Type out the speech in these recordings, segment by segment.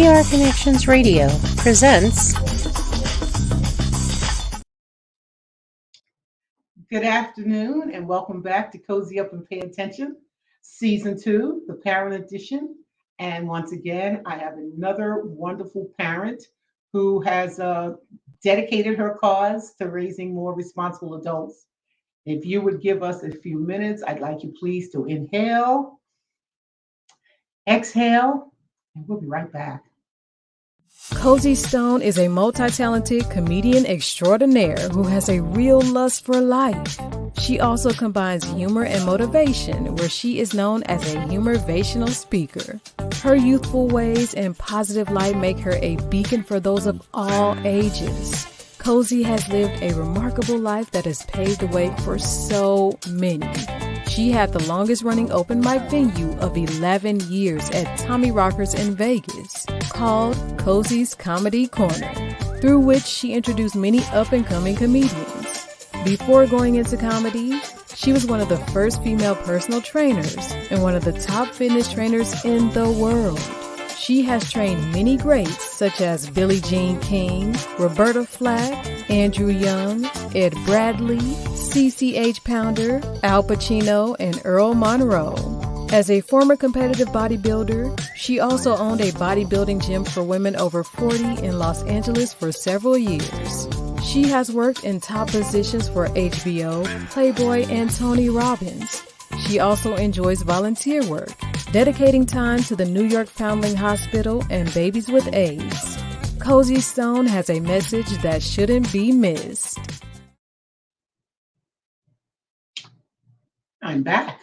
PR Connections Radio presents. Good afternoon and welcome back to Cozy Up and Pay Attention, Season 2, the Parent Edition. And once again, I have another wonderful parent who has dedicated her cause to raising more responsible adults. If you would give us a few minutes, I'd like you please to inhale, exhale, and we'll be right back. Cozy Stone is a multi-talented comedian extraordinaire who has a real lust for life. She also combines humor and motivation, where she is known as a humorvational speaker. Her youthful ways and positive light make her a beacon for those of all ages. Cozy has lived a remarkable life that has paved the way for so many. She had the longest running open mic venue of 11 years at Tommy Rockers in Vegas, called Cozy's Comedy Corner, through which she introduced many up-and-coming comedians. Before going into comedy, she was one of the first female personal trainers and one of the top fitness trainers in the world. She has trained many greats such as Billie Jean King, Roberta Flack, Andrew Young, Ed Bradley, CCH Pounder, Al Pacino, and Earl Monroe. As a former competitive bodybuilder, she also owned a bodybuilding gym for women over 40 in Los Angeles for several years. She has worked in top positions for HBO, Playboy, and Tony Robbins. She also enjoys volunteer work, dedicating time to the New York Foundling Hospital and babies with AIDS. Cozy Stone has a message that shouldn't be missed. I'm back.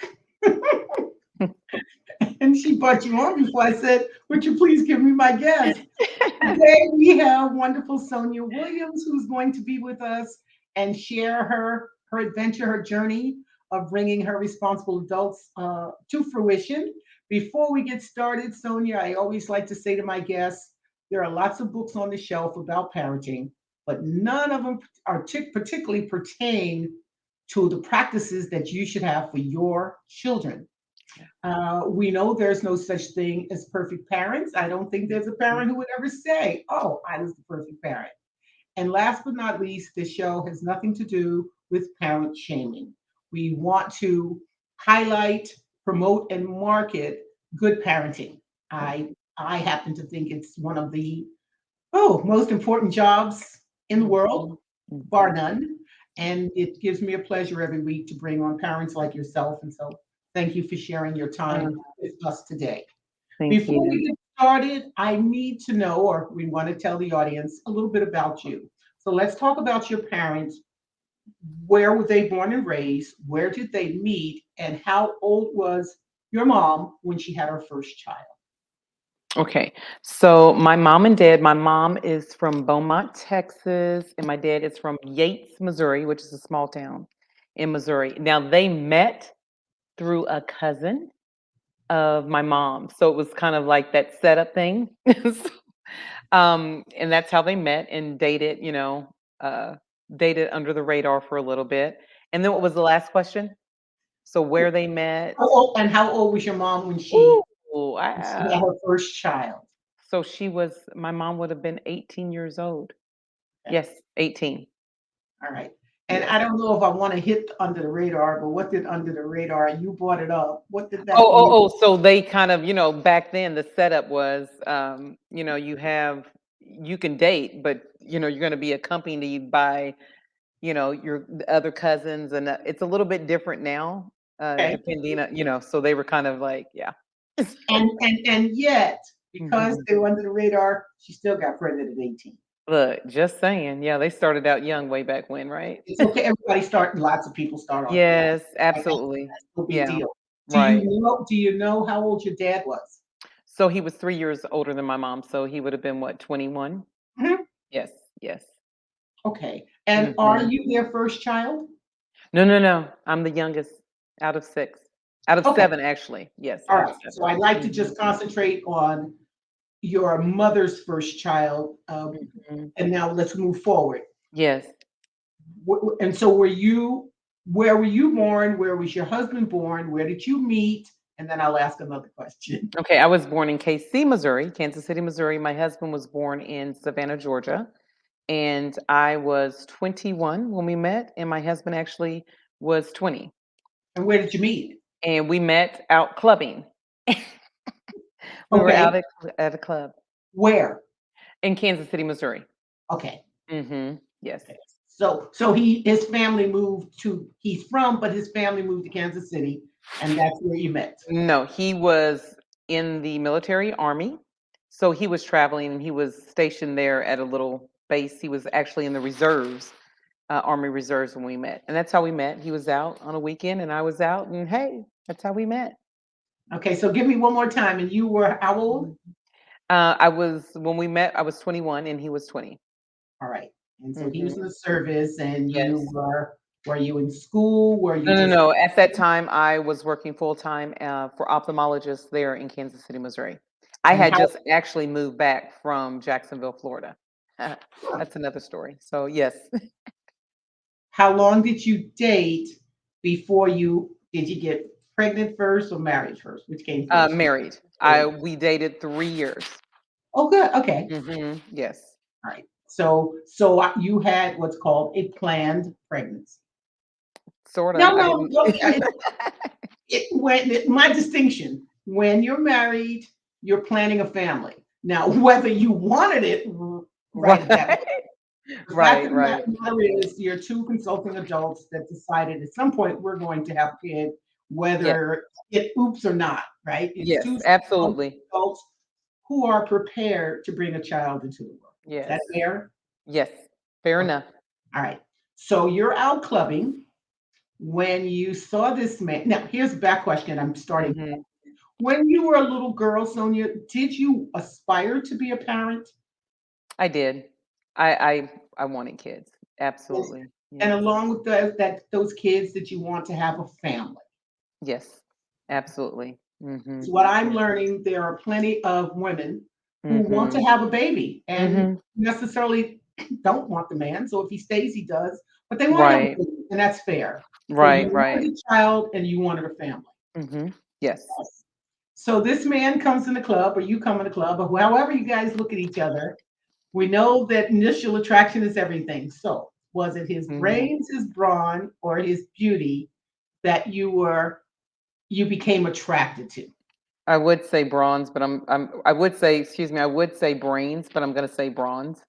And she brought you on before I said, would you please give me my guest? Today we have wonderful Sonya Williams, who's going to be with us and share her adventure, her journey of bringing her responsible adults to fruition. Before we get started, Sonya, I always like to say to my guests, there are lots of books on the shelf about parenting, but none of them are particularly pertain to the practices that you should have for your children. We know there's no such thing as perfect parents. I don't think there's a parent who would ever say, oh, I was the perfect parent. And last but not least, this show has nothing to do with parent shaming. We want to highlight, promote, and market good parenting. I happen to think it's one of the most important jobs in the world, bar none. And it gives me a pleasure every week to bring on parents like yourself. And so thank you for sharing your time with us today. Before we get started, I need to know, or we want to tell the audience a little bit about you. So let's talk about your parents. Where were they born and raised? Where did they meet? And how old was your mom when she had her first child? Okay, so my mom and dad, my mom is from Beaumont, Texas, and my dad is from Yates, Missouri, which is a small town in Missouri. Now, they met through a cousin of my mom. So it was kind of like that setup thing. And that's how they met and dated, dated under the radar for a little bit. And then what was the last question? So where they met? How old was your mom when she had her first child? So my mom would have been 18 years old. Okay. Yes, 18. All right. And I don't know if I want to hit under the radar, but what did under the radar? You brought it up. What did that mean? So they kind of, back then the setup was, you can date, but, you're going to be accompanied by, your other cousins. And it's a little bit different now, depending on, so they were kind of like, yeah. And yet, because they were under the radar, she still got pregnant at 18. Look, just saying. Yeah, they started out young way back when, right? It's okay. Lots of people start off. Yes, absolutely. That's no big deal. Right. Do you know how old your dad was? So he was 3 years older than my mom. So he would have been, what, 21? Mm-hmm. Yes. Okay. And are you their first child? No. I'm the youngest out of 6. Out of 7, actually. Yes. All right. So I'd like to just concentrate on your mother's first child. And now let's move forward. Yes. And so where were you born? Where was your husband born? Where did you meet? and then I'll ask another question. Okay, I was born in KC, Missouri, Kansas City, Missouri. My husband was born in Savannah, Georgia, and I was 21 when we met, and my husband actually was 20. And where did you meet? And we met out clubbing. We were Okay. out at a club Where? in Kansas City, Missouri. Okay. Yes. Okay. So his family moved to he's from, but his family moved to Kansas City, and that's where you met. No, he was in the military army. So he was traveling and he was stationed there at a little base. He was actually in the reserves, Army reserves when we met. And that's how we met. He was out on a weekend and I was out, and hey, that's how we met. Okay, so give me one more time. And you were how old? When we met, I was 21 and he was 20. All right. And so he was in Hmm. the service, and Yes. were you in school? Were you No, no, just no. At that time, I was working full time for ophthalmologists there in Kansas City, Missouri. I and had just actually moved back from Jacksonville, Florida. That's another story. So yes, how long did you date before did you get pregnant first or married first? Which came first? married. Married. We dated 3 years. Oh, good. Okay. Yes, All right. So you had what's called a planned pregnancy. sort No, of. I no, didn't. no. My distinction, when you're married, you're planning a family. Now, whether you wanted it right at that Right, moment, the fact right, of the right. matter is, you're two consulting adults that decided at some point we're going to have a kid, Yes, whether it oops or not, right? It's yes, two consulting absolutely. adults who are prepared to bring a child into the world. Is Yes, that fair? yes. Fair Okay. enough. All right. So you're out clubbing when you saw this man. Now, here's a back question. I'm starting. Hmm. When you were a little girl, Sonia, did you aspire to be a parent? I did. I wanted kids. Yes. Absolutely. And Yes. along with those kids, that you want to have a family. Yes. Absolutely. So what I'm Yes. learning, there are plenty of women who want to Mhm. have a baby and Mhm. necessarily don't want the man. So if he stays, he does, but they want to have a Right. baby, and that's fair. So you Right, right. wanted a child and you wanted a family. Mhm. Yes. Yes. So this man comes in the club, or you come in the club, or however you guys look at each other. We know that initial attraction is everything. So was it his Mhm. brains, his brawn, or his beauty that you became attracted to? I would say bronze, but I would say, excuse me, I would say brains, but I'm gonna say bronze.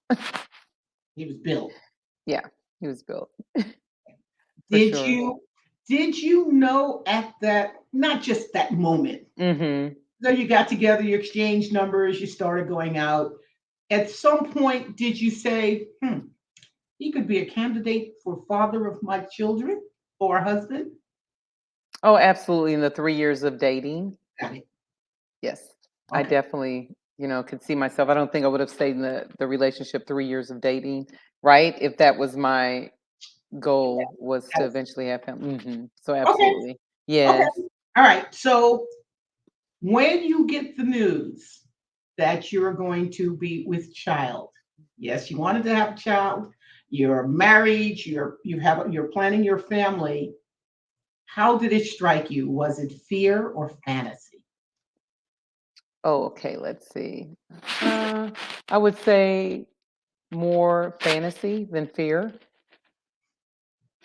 He was built. Yeah, he was built for Did sure. you did you know at that, not just that moment, Mhm. so you got together, you exchanged numbers, you started going out. At some point, did you say, he could be a candidate for father of my children or husband? Oh, absolutely. In the 3 years of dating, Got it. yes, I Okay. definitely, could see myself. I don't think I would have stayed in the relationship 3 years of dating, right? If that was my goal, was to Yes. eventually have him. So Okay. absolutely, Okay. yes. All right. So when you get the news that you're going to be with child, yes, you wanted to have a child, you're married, you're planning your family. How did it strike you? Was it fear or fantasy? Oh, okay. Let's see. I would say more fantasy than fear.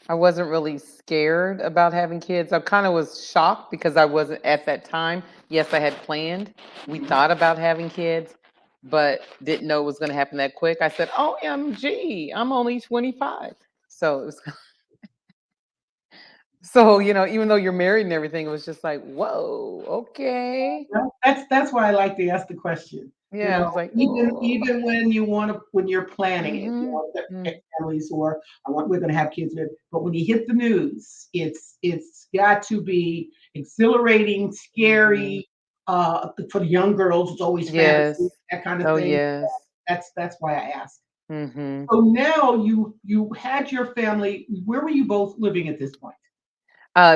I wasn't really scared about having kids. I kind of was shocked because I wasn't at that time. Yes, I had planned. We thought about having kids, but didn't know it was going to happen that quick. I said, "OMG, I'm only 25." So it was so, even though you're married and everything, it was just like, "Whoa, okay." Well, that's why I like to ask the question. Yeah, I was like, "Oh." Even when you're planning it, Mhm. families who are, we're going to have kids with, but when you hit the news, it's got to be exhilarating, Mhm. scary. For the young girls, it's always fantasy, Yes. that kind of Oh, thing. yes. That's why I asked. Mhm. So now you had your family. Where were you both living at this point?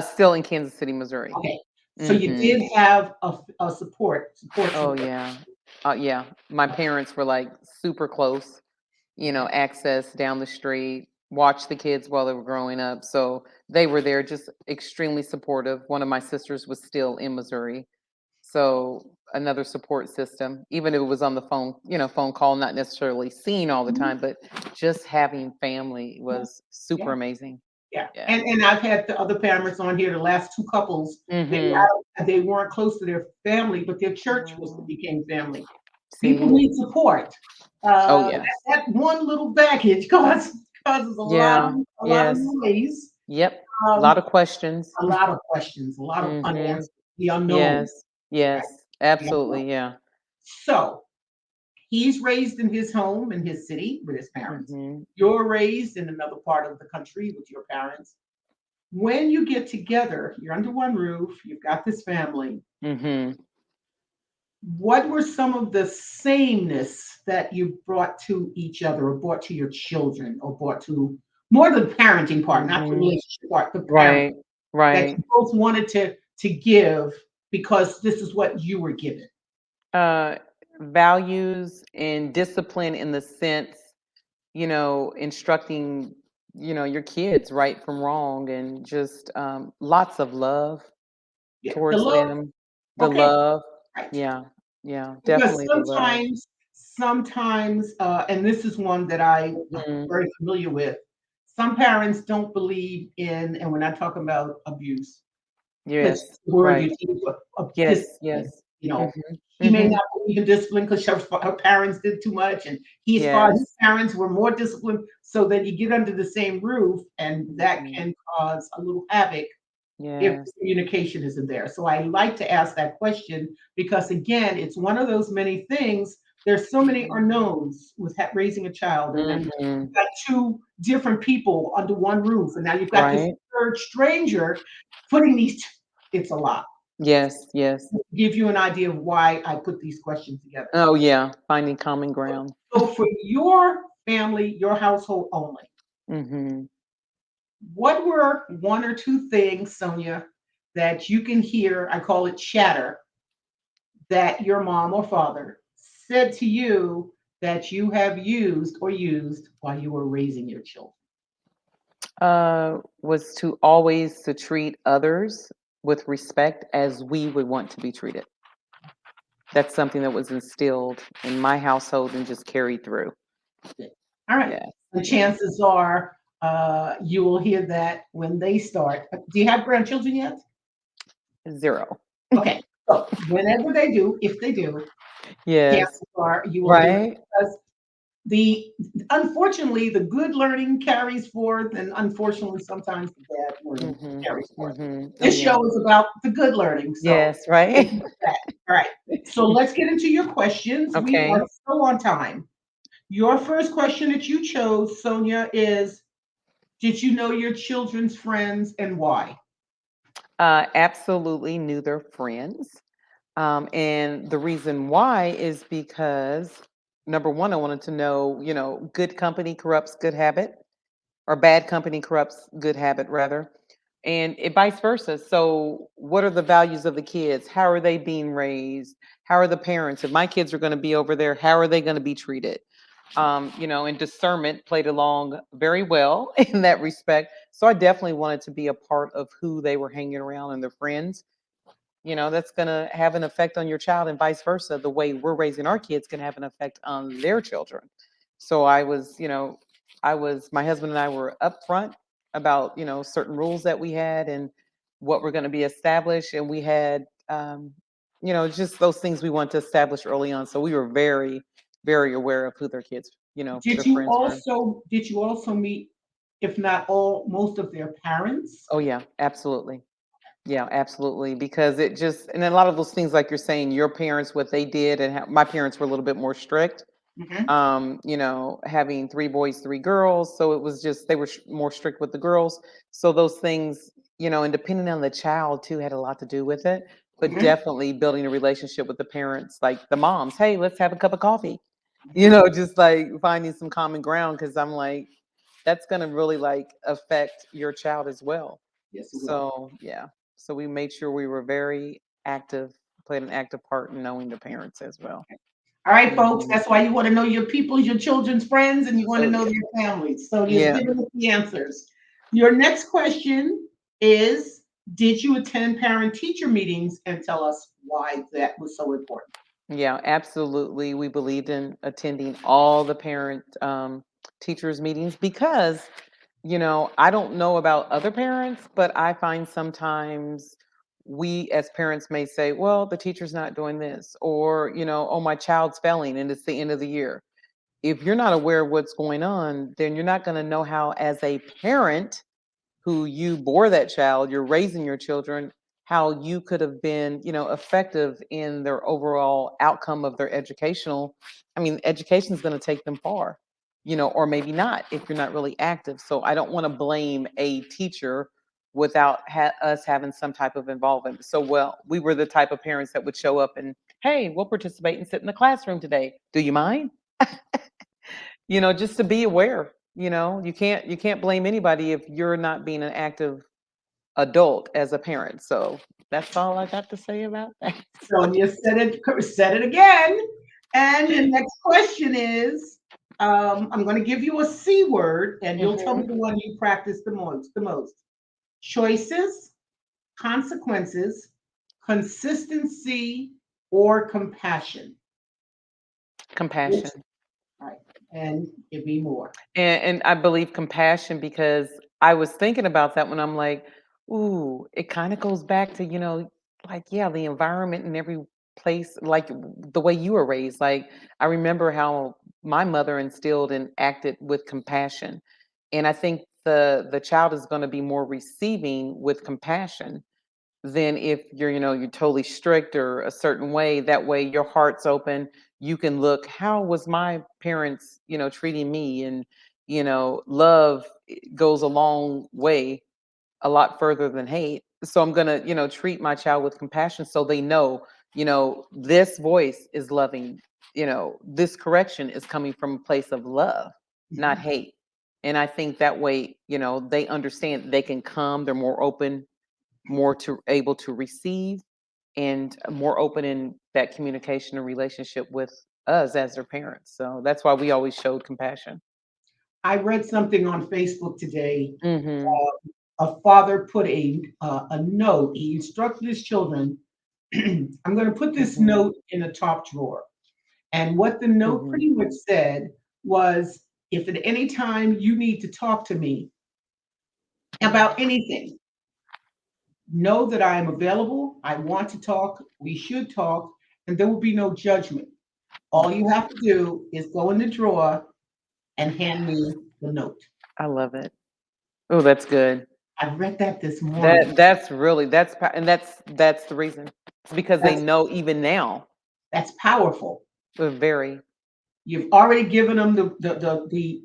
Still in Kansas City, Missouri. Okay, so you Mhm. did have a support Oh, system. yeah. Yeah. My parents were, like, super close, access down the street. watch the kids while they were growing up. So they were there, just extremely supportive. One of my sisters was still in Missouri. So another support system, even if it was on the phone, phone call, not necessarily seen all the Mhm. time, but just having family Yeah, was super yeah, amazing. yeah. Yeah. And I've had the other parents on here, the last two couples, Mhm. they weren't close to their family, but their church was Wow. became family. People See? need support. Oh, Uh, yes. that one little baggage causes Yeah. a lot of Yes. noise, Yep. A lot um, of questions. a lot of questions, a lot of Mhm. unanswered, the unknown. Yes. Right? Yes. The unknown. Absolutely, yeah. So he's raised in his home in his city with his parents. Mhm. You're raised in another part of the country with your parents. When you get together, you're under one roof, you've got this family. Mhm. What were some of the sameness that you brought to each other or brought to your children or brought to more the parenting part, not the Mhm. relationship part, the parent Right. that Right. you both wanted to give because this is what you were given? Uh, Values and discipline in the sense, instructing, your kids right from wrong and just lots of love Yeah, the towards love. them. The Okay, love. right. Yeah. Yeah. Because Definitely the love. sometimes, and this is one that I'm Mhm. very familiar with. Some parents don't believe in, and we're not talking about abuse, because Yes. the word Right. you use of Yes. discipline, Yes. you know, Mhm. she may Mhm. not believe in discipline because her parents did too much, and he as far as his Yes. parents were more disciplined. So then you get under the same roof, and that Mhm. can cause a little havoc if Yes. communication isn't there. So I like to ask that question because, again, it's one of those many things. There's so many Mhm. unknowns with raising a child, and then you've Mhm. got two different people under one roof, and now you've got this Right. third stranger putting these. It's a lot. Yes. Yes. Give you an idea of why I put these questions together. Oh, yeah. Finding common ground. So for your family, your household only, Mhm. what were one or two things, Sonia, that you can hear? I call it chatter that your mom or father said to you that you have used while you were raising your children. Was to always to treat others with respect as we would want to be treated. That's something that was instilled in my household and just carried through. All right. Yeah. The Yeah. chances are you will hear that when they start. Do you have grandchildren yet? Zero. Okay. So whenever they do, if they do, Yes. chances are you will hear it Right? because the unfortunately the good learning carries forth, and unfortunately sometimes the bad learning Mhm. carries forth. Mhm. Oh, This yeah. show is about the good learning, so Yes, right? that. All right. So let's get into your questions. We Okay. are so on time. Your first question that you chose, Sonia, is: did you know your children's friends and why? Absolutely knew their friends. And the reason why is because number one, I wanted to know, good company corrupts good habit, or bad company corrupts good habit, rather, and vice versa. So, what are the values of the kids? How are they being raised? How are the parents? If my kids are going to be over there, how are they going to be treated? And discernment played along very well in that respect. So I definitely wanted to be a part of who they were hanging around and their friends. That's going to have an effect on your child, and vice versa. The way we're raising our kids can have an effect on their children. So my husband and I were upfront about, certain rules that we had and what we're going to be established. And we had, just those things we want to establish early on. So we were very, very aware of who their kids, their friends were. Did you also meet, if not all, most of their parents? Oh, yeah, absolutely. Yeah, absolutely. Because it just, and a lot of those things, like you're saying, your parents, what they did, and how my parents were a little bit more strict. Mhm. Having three boys, three girls. So it was just, they were more strict with the girls. So those things, and depending on the child too, had a lot to do with it. But Mhm. definitely building a relationship with the parents, like the moms. Hey, let's have a cup of coffee. Mhm. Just like finding some common ground, because I'm like, that's gonna really like affect your child as well. Yes, it will. So yeah. So we made sure we were very active, played an active part in knowing the parents as well. All right, folks, Mhm. that's why you want to know your people's, your children's friends, and you want to So know yeah. their families. So just Yeah. giving us the answers. Your next question is, did you attend parent-teacher meetings, and tell us why that was so important? Yeah, absolutely. We believed in attending all the parent teachers meetings because, I don't know about other parents, but I find sometimes we as parents may say, well, the teacher's not doing this, or, oh, my child's failing and it's the end of the year. If you're not aware of what's going on, then you're not going to know how, as a parent, who you bore that child, you're raising your children, how you could have been, effective in their overall outcome of their educational. I mean, education is going to take them far, or maybe not if you're not really active. So I don't want to blame a teacher without us having some type of involvement. So, well, we were the type of parents that would show up and, hey, we'll participate and sit in the classroom today. Do you mind? Just to be aware. You can't blame anybody if you're not being an active adult as a parent. So that's all I got to say about that. Sonia said it again. And the next question is, I'm going to give you a C word, and you'll tell me Mhm. the one you practice the most. The most. Choices, consequences, consistency, or compassion. Which, Compassion. right, and give me more. And I believe compassion because I was thinking about that when I'm like, ooh, it kind of goes back to, like, yeah, the environment in every place, like the way you were raised. Like, I remember how my mother instilled and acted with compassion. And I think the child is going to be more receiving with compassion than if you're totally strict or a certain way. That way your heart's open. You can look, how was my parents, treating me? And love goes a long way, a lot further than hate. So I'm gonna, treat my child with compassion so they know, this voice is loving, this correction is coming from a place of love, not Mhm. hate. And I think that way, they understand they can come, they're more open, more to able to receive, and more open in that communication and relationship with us as their parents. So that's why we always showed compassion. I read something on Facebook today. Mhm. A father put a note. He instructed his children. I'm going to put this Mhm. note in the top drawer. And what the note Mhm. pretty much said was, if at any time you need to talk to me about anything, know that I am available. I want to talk. We should talk, and there will be no judgment. All you have to do is go in the drawer and hand me the note. I love it. Oh, that's good. I read that this morning. That's really and that's the reason. It's because they That's know even now. that's powerful. We're very. You've already given them the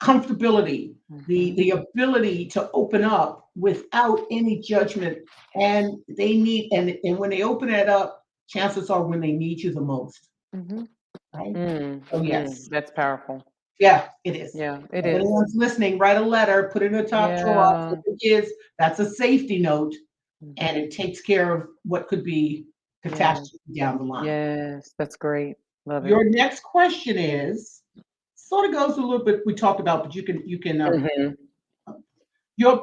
comfortability, Mhm. the ability to open up without any judgment. And they need, and when they open it up, chances are when they need you the most, Mhm. right? Mm. So Mm. yes, That's powerful. yeah, it is. Yeah, it If is. anyone's listening, write a letter, put it in the top drawer for Yeah. the kids. That's a safety note, and Mhm. it takes care of what could be Yeah. catastrophe down the line. Yes, that's great. Love it. Your next question is sort of goes a little bit we talked about, but you can Mhm. your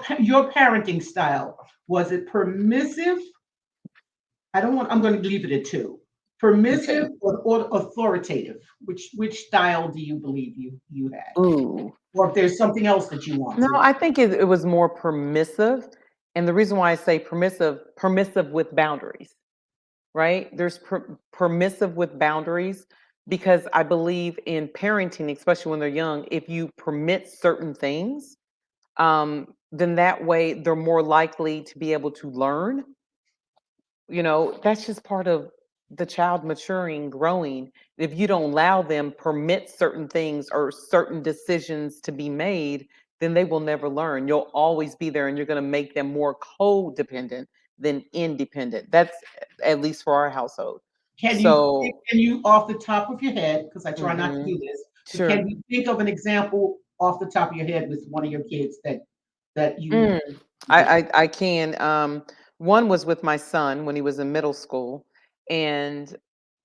parenting style, was it permissive? I don't want. I'm going to leave it at two. Okay. Permissive or authoritative? Which style do you believe you had? Ooh. Or if there's something else that you want No, to. I think it was more permissive. And the reason why I say permissive, permissive with boundaries, right? There's permissive with boundaries because I believe in parenting, especially when they're young, if you permit certain things, then that way they're more likely to be able to learn. That's just part of the child maturing, growing. If you don't allow them permit certain things or certain decisions to be made, then they will never learn. You'll always be there and you're going to make them more codependent than independent. That's at least for our household. So, Can you off the top of your head, because I try not to mhm, do this, but can sure. you think of an example off the top of your head with one of your kids that you Mm, did? I can. One was with my son when he was in middle school. And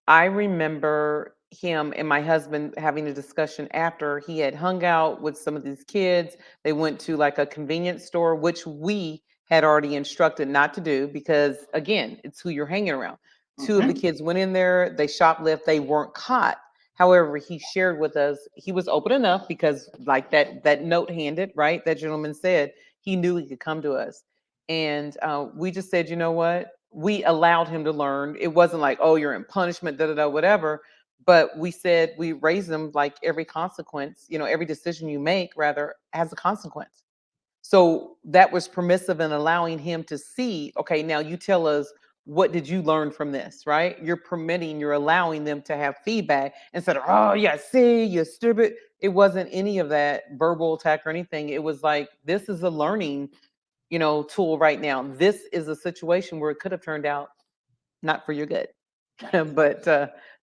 I remember him and my husband having a discussion after he had hung out with some of these kids. They went to like a convenience store, which we had already instructed not to do because, again, it's who you're hanging around. Two of the Mhm. kids went in there, they shoplift, they weren't caught. However, he shared with us, he was open enough because, like that note handed, right? That gentleman said he knew he could come to us. And we just said, you know what? We allowed him to learn. It wasn't like, oh, you're in punishment, da da da, whatever. But we said we raised them like every consequence, every decision you make, rather, has a consequence. So that was permissive in allowing him to see, okay, now you tell us, what did you learn from this, right? You're allowing them to have feedback instead of, oh, yeah, see, you're stupid. It wasn't any of that verbal attack or anything. It was like, this is a learning, tool right now. This is a situation where it could have turned out not for your good. But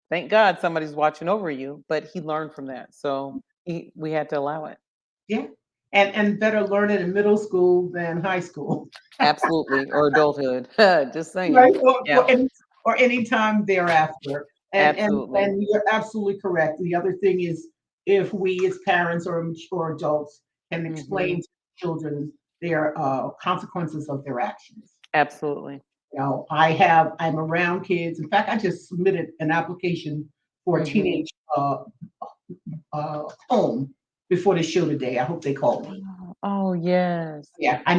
thank God somebody's watching over you. But he learned from that. So we had to allow it. Yeah. And better learn it in middle school than high school. Absolutely. Or adulthood. Just Right? saying. Or Yeah, any time thereafter. And absolutely. you're absolutely correct. The other thing is, if we as parents or mature adults can Hmm. explain to children their consequences of their actions. Absolutely. I'm around kids. In fact, I just submitted an application for a Hmm. teenage home before the show today. I hope they call me. Oh, yes. Yeah, I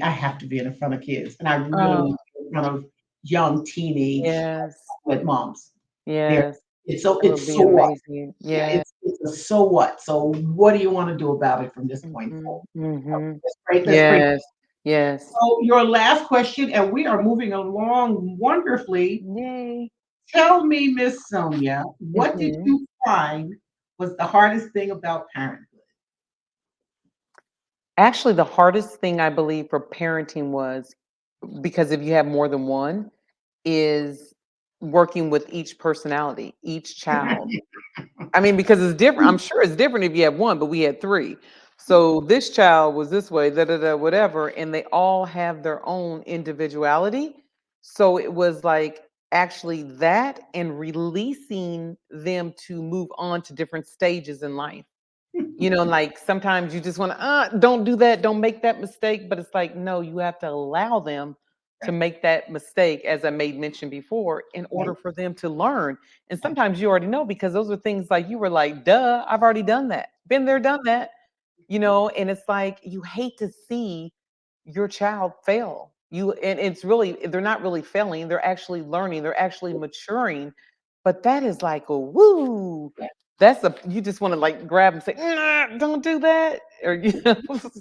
have to be in front of kids, and I really Oh, want to be in front of young teenage yes. with moms. There, Yes. That would it's be so what? amazing. Yeah, Yeah. it's a so what? So what do you want to do about it from this point Hmm. forward? Hmm. That's great. That's great. Yes. Yes. So your last question, and we are moving along wonderfully. Yay. Tell me, Miss Sonia, what did Hmm. you find was the hardest thing about parenthood? Actually, the hardest thing I believe for parenting was, because if you have more than one, is working with each personality, each child. I mean, because it's different. I'm sure it's different if you have one, but we had three. So this child was this way, da da da, whatever, and they all have their own individuality. So it was like actually that and releasing them to move on to different stages in life. Like sometimes you just want to, don't do that, don't make that mistake. But it's like, no, you have to allow them to Right, make that mistake, as I made mention before, in right, order for them to learn. And right. sometimes you already know because those are things like you were like, duh, I've already done that, been there, done that, and it's like you hate to see your child fail. And it's really, they're not really failing, they're actually learning, they're actually maturing. But that is like a woo. Yeah, That's a you just want to like grab and say, nah, don't do that. Or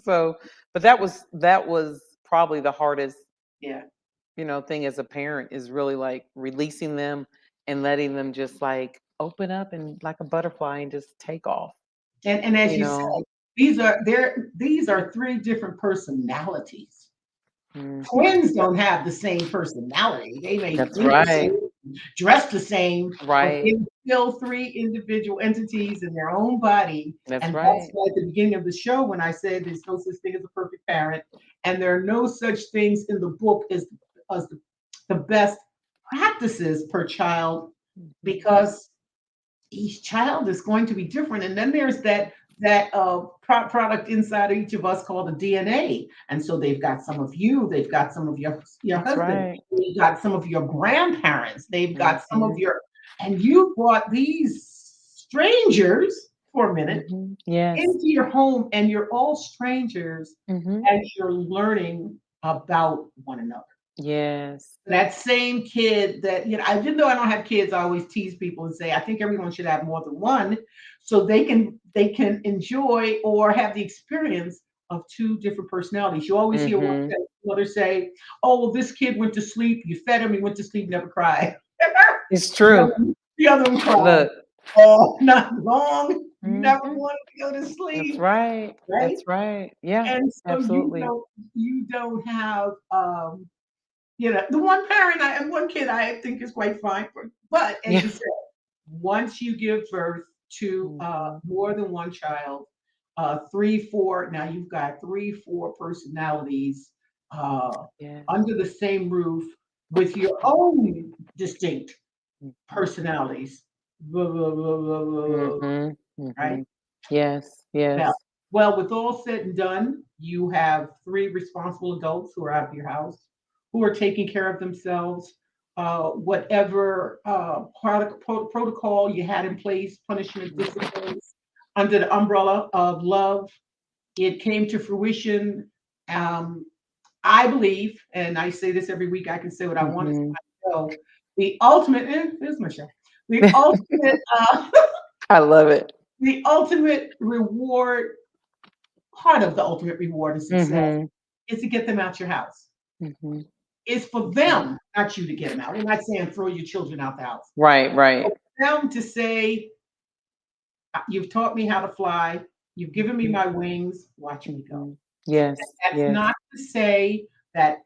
so but that was probably the hardest, yeah. thing as a parent is really like releasing them and letting them just like open up and like a butterfly and just take off, And as you you know. say, these are three different personalities. Hmm. Twins don't have the same personality. They may That's think the right. same, dress the same, but Right. they're still three individual entities in their own body. That's And that's right. why at the beginning of the show, when I said there's no such thing as a perfect parent, and there are no such things in the book as the best practices per child, Mhm. because each child is going to be different. And then there's that product inside of each of us called the DNA. And so they've got some of you, they've got some of your That's husband, right. they've got some of your grandparents, they've got some of Mhm. your, and you brought these strangers for a minute Mhm. Yes. into your home, and you're all strangers Mhm. as you're learning about one another. Yes. That same kid that, even though I don't have kids, I always tease people and say I think everyone should have more than one, so they can enjoy or have the experience of two different personalities. You always hear one Mhm. mother say, "Oh, well, this kid went to sleep. You fed him. He went to sleep, never cried." It's the, true. other, the other one cried. Look. Oh, not long. Never Mhm. wanted to go to That's sleep, right. right? That's right. Yeah, And so absolutely. you don't have the one parent and one kid I think is quite fine. But as Yeah. you said, once you give birth to Mhm. more than one child, three, four, now you've got three, four personalities uh, Yes. under the same roof with your own distinct Mhm. personalities. blah, blah, blah, blah, blah, blah, Mhm. right? Mhm. Yes, Now, yes. well, with all said and done, you have three responsible adults who are out of your house, who are taking care of themselves. Whatever protocol you had in place, punishment, disciplines, under the umbrella of love, it came to fruition. Um, I believe, and I say this every week, I can say what I want to say. Mhm. So the ultimate, there's Michelle. The ultimate, I love it. the ultimate reward, part of the ultimate reward of success Mhm. is to get them out your house. Mhm. It's for Mhm. them, not you, to get them out. We're not saying throw your children out the house. Right, right. For them to say, you've taught me how to fly, you've given me Mhm. my wings, watch me go. Mhm. Yes, That's yes. not to say that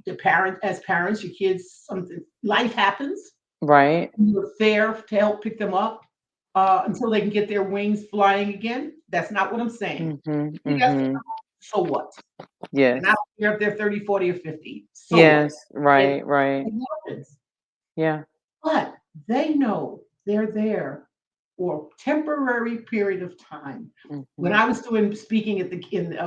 the parent, as parents, your kids, something, life happens. Right. You're there to help pick them up until they can get their wings flying again. That's not what I'm saying. Mhm. Yes, Mhm. so what? And I Yes. don't care if they're 30, 40, or 50. So what? Yes. It, Right, right. it happens. Yeah. But they know they're there for a temporary period of time. When Mhm. I was doing speaking at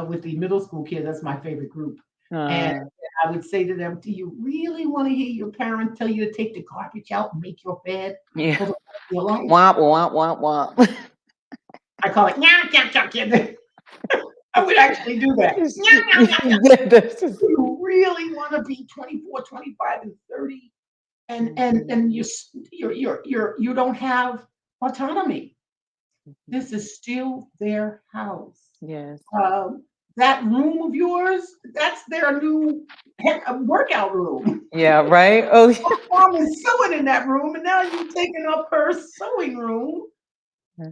with the middle school kids, that's my favorite group, and Uh, I would say to them, "Do you really want to hear your parent tell you to take the garbage out and make your bed yeah. for the rest of your life?" Womp, womp, womp, womp. I call it "Nyah, nyah, nyah, nyah." I would actually do that. "Nyah, nyah, nyah, nyah." Yeah, that's just You really want to be 24, 25, and 30, mhm. and you don't have autonomy. Mhm. This is still their house. Yes. Um, that room of yours, that's their new workout room. Yeah, right? Oh, Mom is sewing in that room, and now you've taken up her sewing room. yeah.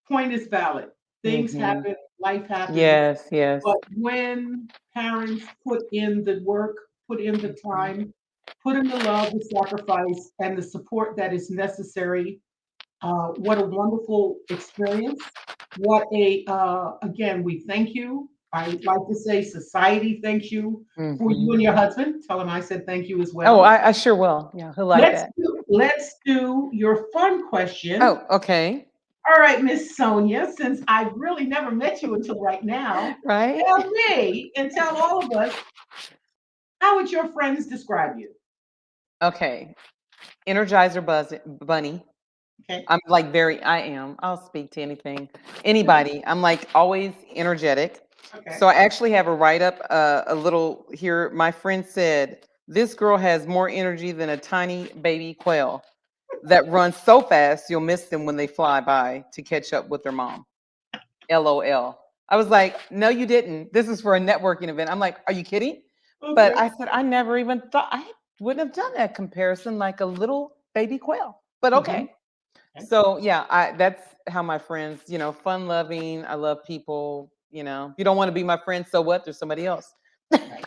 Point is valid. Things Mhm. happen, life happens. Yes, yes. But when parents put in the work, put in the Mhm. time, put in the love, the sacrifice, and the support that is necessary, what a wonderful experience. What a, again, we thank you. I like to say society thanks you for you Mhm. and your husband. Tell him I said thank you as Oh, well. I sure will. Yeah, he'll like that. Let's do your fun question. Oh, okay. All right, Miss Sonia, since I've really never met you until right now, Right? tell me and tell all of us, how would your friends describe you? Okay. Energizer bunny. Okay. I'm like very I am. I'll speak to anything. Anybody. I'm like always energetic. Okay. So I actually have a write up a little here. My friend said this girl has more energy than a tiny baby quail that runs so fast you'll miss them when they fly by to catch up with their mom. LOL. I was like, no, you didn't. This is for a networking event. I'm like, are you kidding? But Okay. I said, I never even thought I wouldn't have done that comparison like a little baby quail. But Mhm. okay. Okay. So yeah, I that's how my friends, fun loving. I love people. If you don't want to be my friend, so what? There's somebody else. Right.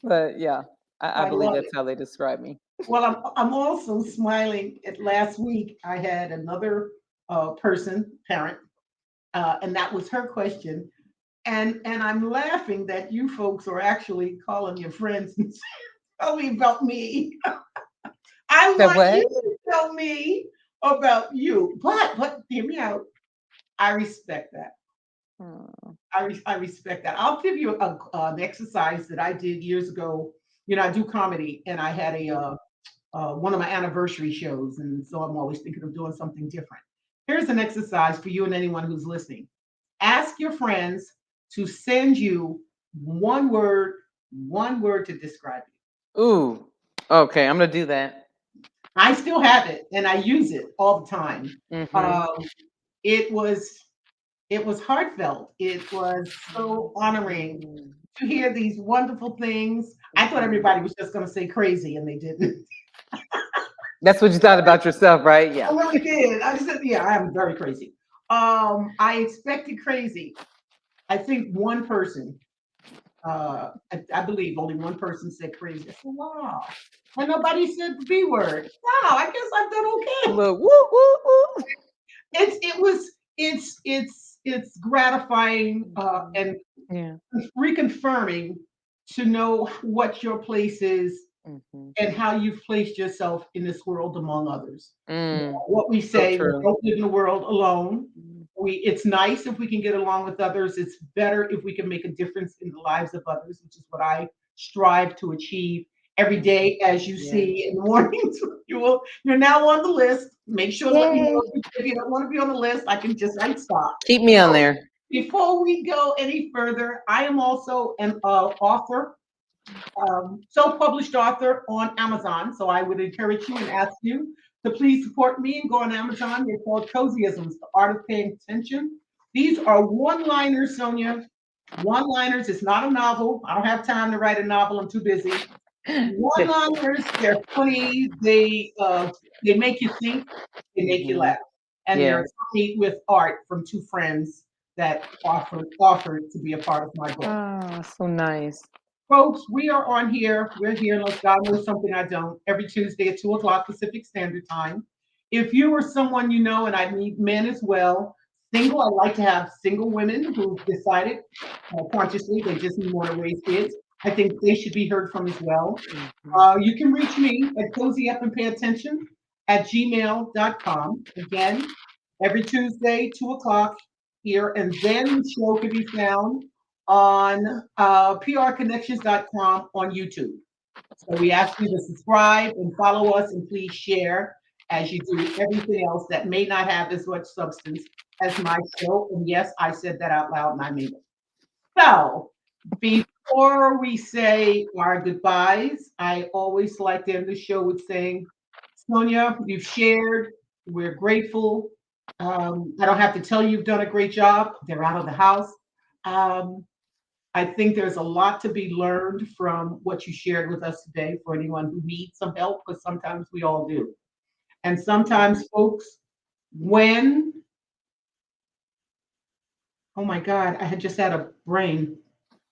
But yeah, I I believe love that's it. how they describe me. Well, I'm also smiling at last week. I had another person, parent, and that was her question. And I'm laughing that you folks are actually calling your friends and tell me about me. I That want you what? to tell me about you. But hear me out. I respect that. Oh, I respect that. I'll give you an exercise that I did years ago. I do comedy, and I had one of my anniversary shows, and so I'm always thinking of doing something different. Here's an exercise for you and anyone who's listening. Ask your friends to send you one word to describe you. ooh. Okay, I'm gonna do that. I still have it, and I use it all the time. Mm-hmm. Um, it was it was heartfelt. It was so honoring to hear these wonderful things. I thought Mhm. everybody was just going to say crazy, and they didn't. That's what you thought about yourself, right? I Yeah. really did. I said, yeah, I am very crazy. I expected crazy. I think one person, I believe only one person said crazy. I said, wow. And nobody said the B word. Wow, I guess I've done okay. Look, woo, woo, woo. It's gratifying Mhm. and Yeah. reconfirming to know what your place is Mhm. and how you've placed yourself in this world among others. Mm. What we So say, we true. don't live in the world alone. Mm. It's nice if we can get along with others. It's better if we can make a difference in the lives of others, which is what I strive to achieve every Mhm. day. As you Yes. see in the mornings, you're now on the list. Make sure to let me Yay. know if you don't want to be on the list. I can just write stop. Keep me on there. Before we go any further, I am also an author, self-published author on Amazon. So I would encourage you and ask you to please support me and go on Amazon. They're called Cozyisms, The Art of Paying Attention. These are one-liners, Sonia. One-liners. It's not a novel. I don't have time to write a novel. I'm too busy. One-liners. They're funny. They make you think. They make you Mhm. laugh. And they're Yes. accompanied with art from two friends that offered to be a part of my book. Ah, so nice. Folks, we are on here. We're here unless God knows something I don't. Every Tuesday at 2 o'clock Pacific Standard Time. If you or someone you know, and I need men as well, single, I like to have single women who've decided consciously they just want to raise kids. I think they should be heard from as well. Mhm. You can reach me at cozy up and pay attention at gmail.com. Again, every Tuesday, 2 o'clock here. And then the show can be found on prconnections.com on YouTube. So we ask you to subscribe and follow us and please share as you do everything else that may not have as much substance as my show. And yes, I said that out loud and I mean it. So before we say our goodbyes, I always like to end the show with saying, Sonia, you've shared. We're grateful. I don't have to tell you you've done a great job. They're out of the house. Um, I think there's a lot to be learned from what you shared with us today for anyone who needs some help, because sometimes we all do. And sometimes, folks, when, oh my God, I had just had a brain.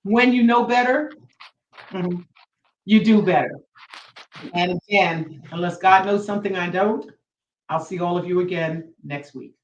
When you know better, mhm, you do better. And again, unless God knows something I don't, I'll see all of you again next week.